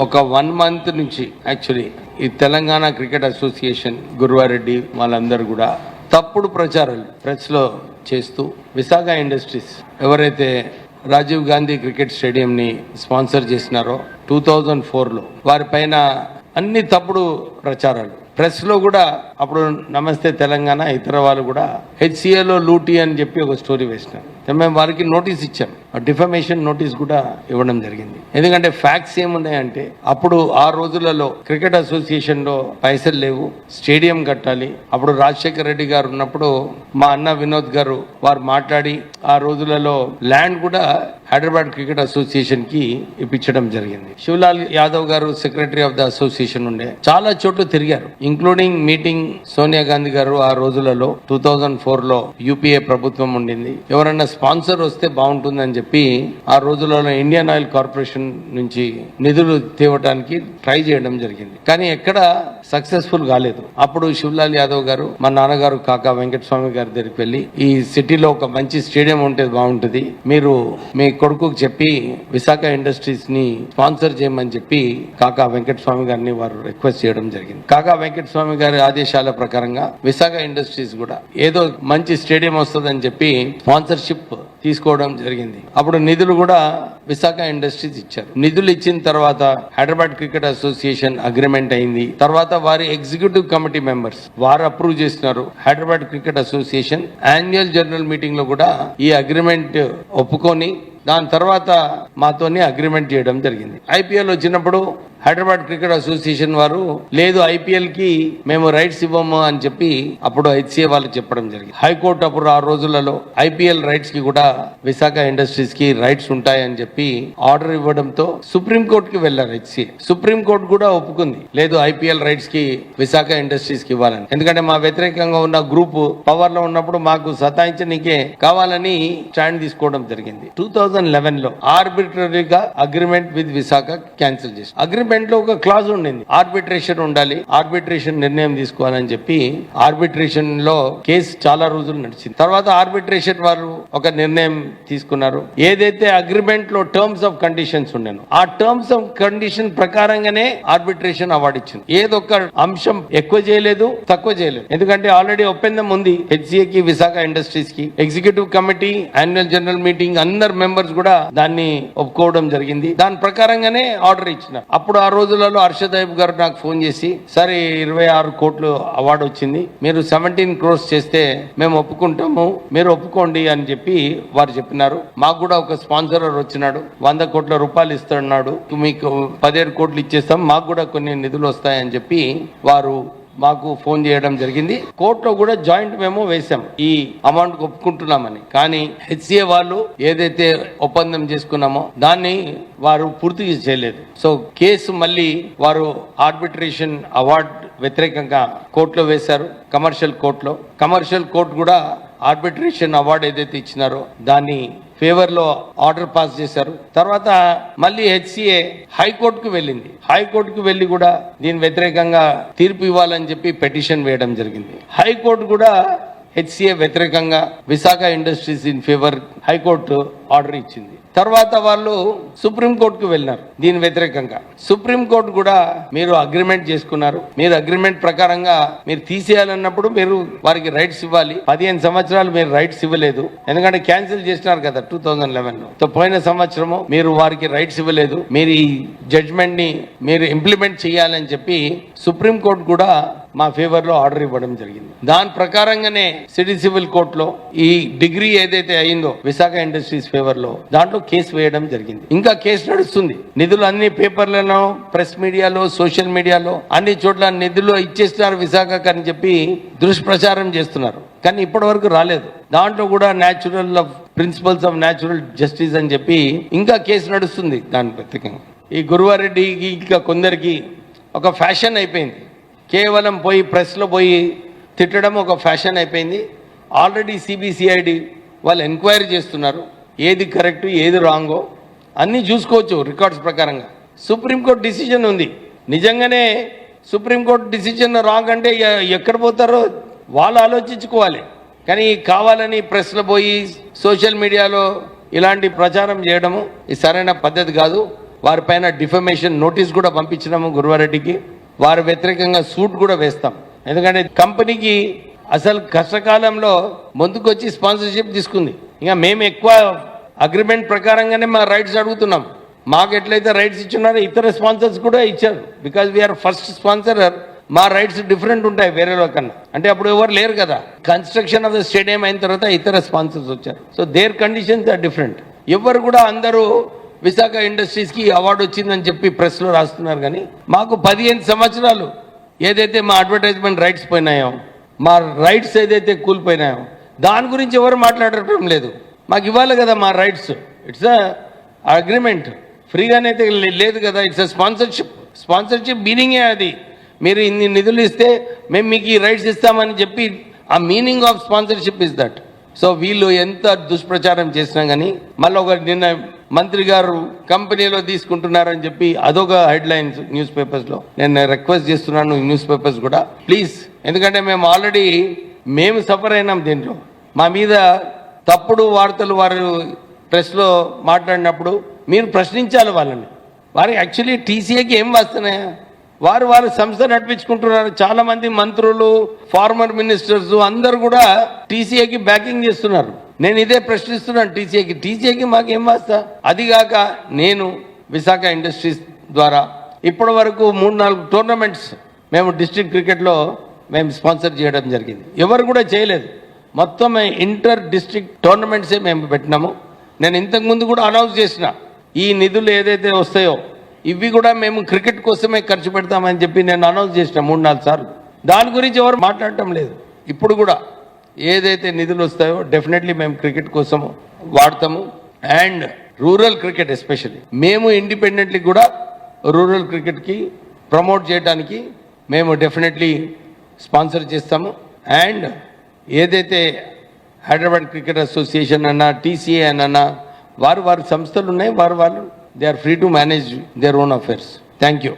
ఒక 1 month నుంచి actually ఈ తెలంగాణ క్రికెట్ అసోసియేషన్ గురువారెడ్డి వాళ్ళందరూ కూడా తప్పుడు ప్రచారాలు ప్రెస్లో చేస్తూ విశాఖ ఇండస్ట్రీస్ ఎవరైతే రాజీవ్ గాంధీ క్రికెట్ స్టేడియంని స్పాన్సర్ చేసినారో 2004లో వారిపైన అన్ని తప్పుడు ప్రచారాలు ప్రెస్లో కూడా అప్పుడు నమస్తే తెలంగాణ ఇతర వాళ్ళు కూడా హెచ్సిఏలో లూటీ అని చెప్పి ఒక స్టోరీ వేసినారు. మేము వారికి నోటీస్ ఇచ్చాం, డిఫమేషన్ నోటీస్ కూడా ఇవ్వడం జరిగింది. ఎందుకంటే ఫ్యాక్ట్స్ ఏమున్నాయంటే అప్పుడు ఆ రోజులలో క్రికెట్ అసోసియేషన్లో పైసలు లేవు, స్టేడియం కట్టాలి. అప్పుడు రాజశేఖర రెడ్డి గారు ఉన్నప్పుడు మా అన్న వినోద్ గారు వారు మాట్లాడి ఆ రోజులలో ల్యాండ్ కూడా హైదరాబాద్ క్రికెట్ అసోసియేషన్ కి ఇప్పించడం జరిగింది. శివలాల్ యాదవ్ గారు సెక్రటరీ ఆఫ్ ద అసోసియేషన్ ఉండే చాలా చోట్ల తిరిగారు, ఇంక్లూడింగ్ మీటింగ్ సోనియా గాంధీ గారు ఆ రోజులలో 2004లో యూపీఏ ప్రభుత్వం ఉండింది. ఎవరన్నా స్పాన్సర్ వస్తే బాగుంటుందని చెప్పి ఆ రోజులలో ఇండియన్ ఆయిల్ కార్పొరేషన్ నుంచి నిధులు తేవడానికి ట్రై చేయడం జరిగింది. కానీ ఎక్కడ సక్సెస్ఫుల్ కాలేదు. అప్పుడు శివలాల్ యాదవ్ గారు మా నాన్నగారు కాకా వెంకటస్వామి గారి దగ్గరికి వెళ్ళి ఈ సిటీలో ఒక మంచి స్టేడియం ఉంటే బాగుంటుంది, మీరు మీ కొడుకుకు చెప్పి విశాఖ ఇండస్ట్రీస్ ని స్పాన్సర్ చేయమని చెప్పి కాకా వెంకటస్వామి గారిని వారు రిక్వెస్ట్ చేయడం జరిగింది. కాకా వెంకటస్వామి గారి ఆదేశాల ప్రకారంగా విశాఖ ఇండస్ట్రీస్ కూడా ఏదో మంచి స్టేడియం వస్తుందని చెప్పి స్పాన్సర్షిప్ తీసుకోవడం జరిగింది. అప్పుడు నిధులు కూడా విశాఖ ఇండస్ట్రీస్ ఇచ్చారు. నిధులు ఇచ్చిన తర్వాత హైదరాబాద్ క్రికెట్ అసోసియేషన్ అగ్రిమెంట్ అయింది. తర్వాత వారి ఎగ్జిక్యూటివ్ కమిటీ మెంబర్స్ వారు అప్రూవ్ చేసినారు. Hyderabad cricket association annual general meeting లో కూడా ఈ అగ్రిమెంట్ ఒప్పుకొని దాని తర్వాత మాతోని అగ్రిమెంట్ చేయడం జరిగింది. ఐపీఎల్ వచ్చినప్పుడు హైదరాబాద్ క్రికెట్ అసోసియేషన్ వారు లేదు ఐపీఎల్ కి మేము రైట్స్ ఇవ్వము అని చెప్పి అప్పుడు హెచ్సిఏ వాళ్ళు చెప్పడం జరిగింది. హైకోర్టు అప్పుడు ఆ రోజులలో ఐపీఎల్ రైట్స్ కి కూడా విశాఖ ఇండస్ట్రీస్ కి రైట్స్ ఉంటాయని చెప్పి ఆర్డర్ ఇవ్వడంతో సుప్రీం కోర్టుకి వెళ్లారు హెచ్సిఏ. సుప్రీం కోర్టు కూడా ఒప్పుకుంది, లేదు ఐపీఎల్ రైట్స్ కి విశాఖ ఇండస్ట్రీస్ కి ఇవ్వాలని. ఎందుకంటే మా వ్యతిరేకంగా ఉన్న గ్రూప్ పవర్ లో ఉన్నప్పుడు మాకు సతాయించనీకే కావాలని స్టాండ్ తీసుకోవడం జరిగింది. 2011లో ఆర్బిట్రరీగా అగ్రిమెంట్ విత్ విశాఖ క్యాన్సిల్ చేసి అగ్రిమెంట్ లో ఒక క్లాజ్ ఉండింది, ఆర్బిట్రేషన్ ఉండాలి, ఆర్బిట్రేషన్ నిర్ణయం తీసుకోవాలని చెప్పి ఆర్బిట్రేషన్ లో కేసు చాలా రోజులు నడిచింది. తర్వాత ఆర్బిట్రేషన్ వారు ఒక నిర్ణయం తీసుకున్నారు. ఏదైతే అగ్రిమెంట్ లో టర్మ్స్ ఆఫ్ కండిషన్స్ ఉండేనో ఆ టర్మ్స్ ఆఫ్ కండిషన్ ప్రకారంగానే ఆర్బిట్రేషన్ అవార్డు ఇచ్చింది. ఏదొక్క అంశం ఎక్కువ చేయలేదు, తక్కువ చేయలేదు. ఎందుకంటే ఆల్రెడీ ఒప్పందం ఉంది హెచ్సిఏ కి విశాఖ ఇండస్ట్రీస్ కి. Executive committee annual general meeting అందరు మెంబర్స్ కూడా దాన్ని ఒప్పుకోవడం జరిగింది. దాని ప్రకారంగానే ఆర్డర్ ఇచ్చినారు. అప్పుడు ఆ రోజులలో హర్షద్ అయ్యబ్ గారు నాకు ఫోన్ చేసి సరే 26 కోట్లు అవార్డు వచ్చింది, మీరు 17 crores చేస్తే మేము ఒప్పుకుంటాము, మీరు ఒప్పుకోండి అని చెప్పి వారు చెప్పినారు. మాకు కూడా ఒక స్పాన్సర్ వచ్చినాడు, 100 కోట్ల రూపాయలు ఇస్తున్నాడు, మీకు 17 కోట్లు ఇచ్చేస్తాం, మాకు కూడా కొన్ని నిధులు వస్తాయని చెప్పి వారు మాకు ఫోన్ చేయడం జరిగింది. కోర్టులో కూడా జాయింట్ మెమో వేశాం ఈ అమౌంట్ ఒప్పుకుంటున్నామని. కానీ హెచ్సిఏ వాళ్ళు ఏదైతే ఒప్పందం చేసుకున్నామో దాన్ని వారు పూర్తి చేయలేదు. సో కేసు మళ్ళీ వారు ఆర్బిట్రేషన్ అవార్డ్ వ్యతిరేకంగా కోర్టులో వేశారు, కమర్షియల్ కోర్టులో. కమర్షియల్ కోర్టు కూడా ఆర్బిట్రేషన్ అవార్డు ఏదైతే ఇచ్చినారో దాన్ని ఫేవర్ లో ఆర్డర్ పాస్ చేశారు. తర్వాత మళ్ళీ హెచ్సిఏ హైకోర్టుకు వెళ్ళింది. హైకోర్టుకు వెళ్లి కూడా దీని వ్యతిరేకంగా తీర్పు ఇవ్వాలని చెప్పి పిటిషన్ వేయడం జరిగింది. హైకోర్టు కూడా హెచ్సిఏ వ్యతిరేకంగా Visakha industries in favour high court order ఇచ్చింది. తర్వాత వాళ్ళు సుప్రీం కోర్టుకు వెళ్ళినారు దీని వ్యతిరేకంగా. సుప్రీం కోర్టు కూడా మీరు అగ్రిమెంట్ చేసుకున్నారు, మీరు అగ్రిమెంట్ ప్రకారంగా మీరు తీసేయాలన్నప్పుడు మీరు వారికి రైట్స్ ఇవ్వాలి, 15 సంవత్సరాలు మీరు రైట్స్ ఇవ్వలేదు, ఎందుకంటే క్యాన్సిల్ చేసినారు కదా 2011లో. సో పోయిన సంవత్సరము మీరు వారికి రైట్స్ ఇవ్వలేదు, మీరు ఈ జడ్జ్మెంట్ ని మీరు ఇంప్లిమెంట్ చేయాలని చెప్పి సుప్రీం కోర్టు కూడా మా ఫేవర్ లో ఆర్డర్ ఇవ్వడం జరిగింది. దాని ప్రకారంగానే సిటీ సివిల్ కోర్టులో ఈ డిగ్రీ ఏదైతే అయిందో విశాఖ ఇండస్ట్రీస్ ఫేవర్ లో దాంట్లో కేసు వేయడం జరిగింది. ఇంకా కేసు నడుస్తుంది. నిధులు అన్ని పేపర్లలో, ప్రెస్ మీడియాలో, సోషల్ మీడియాలో అన్ని చోట్ల నిధులు ఇచ్చేస్తున్నారు విశాఖకు అని చెప్పి దుష్ప్రచారం చేస్తున్నారు. కానీ ఇప్పటి వరకు రాలేదు. దాంట్లో కూడా natural principles of natural justice అని చెప్పి ఇంకా కేసు నడుస్తుంది దాని ప్రత్యేకంగా. ఈ గురువారెడ్డికి ఇంకా కొందరికి ఒక ఫ్యాషన్ అయిపోయింది. కేవలం పోయి ప్రెస్లో పోయి తిట్టడం ఒక ఫ్యాషన్ అయిపోయింది. ఆల్రెడీ సిబిసిఐడి వాళ్ళు ఎంక్వైరీ చేస్తున్నారు, ఏది కరెక్ట్ ఏది రాంగో అన్నీ చూసుకోవచ్చు రికార్డ్స్ ప్రకారంగా. సుప్రీంకోర్టు డిసిజన్ ఉంది. నిజంగానే సుప్రీంకోర్టు డిసిజన్ రాంగ్ అంటే ఎక్కడ పోతారో వాళ్ళు ఆలోచించుకోవాలి. కానీ కావాలని ప్రెస్లో పోయి సోషల్ మీడియాలో ఇలాంటి ప్రచారం చేయడము ఇది సరైన పద్ధతి కాదు. వారిపైన డిఫమేషన్ నోటీస్ కూడా పంపించినాము గురువారెడ్డికి. వారి వ్యతిరేకంగా సూట్ కూడా వేస్తాం. ఎందుకంటే కంపెనీకి అసలు కష్టకాలంలో ముందుకొచ్చి స్పాన్సర్షిప్ తీసుకుంది. ఇంకా మేము ఎక్కువ అగ్రిమెంట్ ప్రకారంగానే మా రైట్స్ అడుగుతున్నాం. మాకు ఎట్లయితే రైట్స్ ఇచ్చున్నారో ఇతర స్పాన్సర్స్ కూడా ఇచ్చారు. బికాజ్ వీఆర్ ఫస్ట్ స్పాన్సర్, మా రైట్స్ డిఫరెంట్ ఉంటాయి వేరే కన్నా. అంటే అప్పుడు ఎవరు లేరు కదా. కన్స్ట్రక్షన్ ఆఫ్ ద స్టేడియం అయిన తర్వాత ఇతర స్పాన్సర్స్ వచ్చారు. So their conditions are different. ఎవరు కూడా అందరూ విశాఖ ఇండస్ట్రీస్కి అవార్డు వచ్చిందని చెప్పి ప్రెస్లో రాస్తున్నారు. కానీ మాకు 15 సంవత్సరాలు ఏదైతే మా అడ్వర్టైజ్మెంట్ రైట్స్ పోయినాయో, మా రైట్స్ ఏదైతే కూలిపోయినాయో దాని గురించి ఎవరు మాట్లాడటం లేదు. మాకు ఇవ్వాలి కదా మా రైట్స్. ఇట్స్ అ అగ్రిమెంట్, ఫ్రీగానైతే లేదు కదా. ఇట్స్ అ స్పాన్సర్షిప్ మీనింగే అది. మీరు ఇన్ని నిధులు ఇస్తే మేము మీకు ఈ రైట్స్ ఇస్తామని చెప్పి ఆ meaning of sponsorship is that. So వీళ్ళు ఎంత దుష్ప్రచారం చేసినా కానీ మళ్ళీ ఒక నిన్న మంత్రి గారు కంపెనీలో తీసుకుంటున్నారని చెప్పి అదొక హెడ్లైన్స్ న్యూస్ పేపర్స్లో. నేను రిక్వెస్ట్ చేస్తున్నాను న్యూస్ పేపర్స్ కూడా ప్లీజ్, ఎందుకంటే మేము ఆల్రెడీ సఫర్ అయినాం దీంట్లో. మా మీద తప్పుడు వార్తలు వారు ప్రెస్లో మాట్లాడినప్పుడు మీరు ప్రశ్నించాలి వాళ్ళని. వారు యాక్చువల్లీ టీసీఏకి ఏం వస్తున్నాయా? వారు సంస్థ నడిపించుకుంటున్నారు. చాలా మంది మంత్రులు, ఫార్మర్ మినిస్టర్స్ అందరు కూడా టీసీఏకి బ్యాకింగ్ చేస్తున్నారు. నేను ఇదే ప్రశ్నిస్తున్నాను టీసీఏకి మాకేం వస్తా? అదిగాక నేను విశాఖ ఇండస్ట్రీస్ ద్వారా ఇప్పటి వరకు 3-4 టోర్నమెంట్స్ మేము డిస్ట్రిక్ట్ క్రికెట్లో మేము స్పాన్సర్ చేయడం జరిగింది. ఎవరు కూడా చేయలేదు. మొత్తం ఇంటర్ డిస్ట్రిక్ట్ టోర్నమెంట్సే మేము పెట్టినాము. నేను ఇంతకుముందు కూడా అనౌన్స్ చేసిన ఈ నిధులు ఏదైతే వస్తాయో ఇవి కూడా మేము క్రికెట్ కోసమే ఖర్చు పెడతామని చెప్పి నేను అనౌన్స్ చేసిన 3-4 సార్లు. దాని గురించి ఎవరు మాట్లాడటం లేదు. ఇప్పుడు కూడా ఏదైతే నిధులు వస్తాయో డెఫినెట్లీ మేము క్రికెట్ కోసం వాడతాము. అండ్ రూరల్ క్రికెట్ ఎస్పెషల్లీ మేము ఇండిపెండెంట్లీ కూడా రూరల్ క్రికెట్కి ప్రమోట్ చేయడానికి మేము డెఫినెట్లీ స్పాన్సర్ చేస్తాము. అండ్ ఏదైతే హైదరాబాద్ క్రికెట్ అసోసియేషన్ అన్నా, టీసీఏ అన్నా, వారు సంస్థలు ఉన్నాయి. వాళ్ళు they are free to manage their own affairs. Thank you.